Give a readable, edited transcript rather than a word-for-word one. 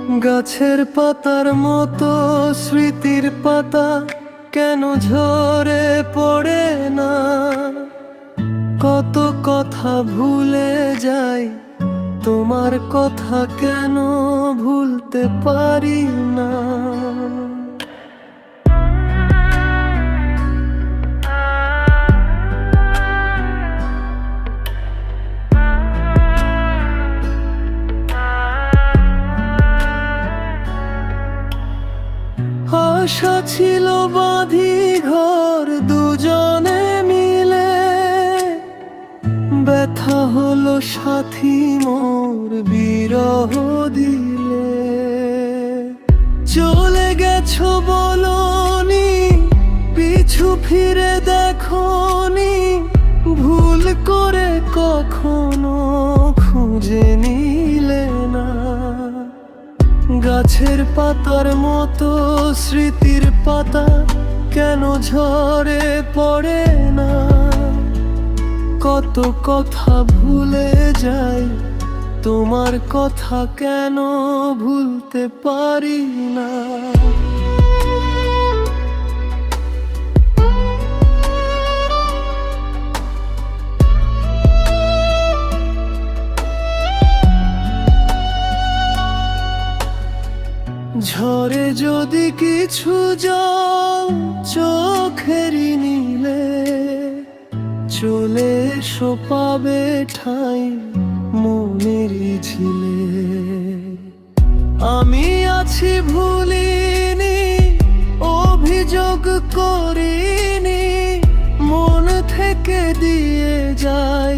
গাছের পাতার মতো স্মৃতির পাতা কেন ঝরে পড়ে না? কত কথা ভুলে যাই, তোমার কথা কেন ভুলতে পারি না? আশা ছিল বাঁধি ঘর দুজনে মিলে, ব্যথা হলো সাথী মোর বিরহ দিলে। চলে গেছো বলনি, পিছু ফিরে দেখোনি, ভুল করে কখনো খুঁজে নিলে না। গাছের পাতার মতো স্মৃতির পাতা কেন ঝরে পড়ে না? কত কথা ভুলে যাই, তোমার কথা কেন ভুলতে পারি না? ঝরে যদি কিছু জল চোখেরই নিলে, চলে এসো পাবে ঠাঁই মনেরই ঝিলে। আমি আছি ভুলিনি, অভিযোগ করিনি, মন থেকে দিয়ে যাই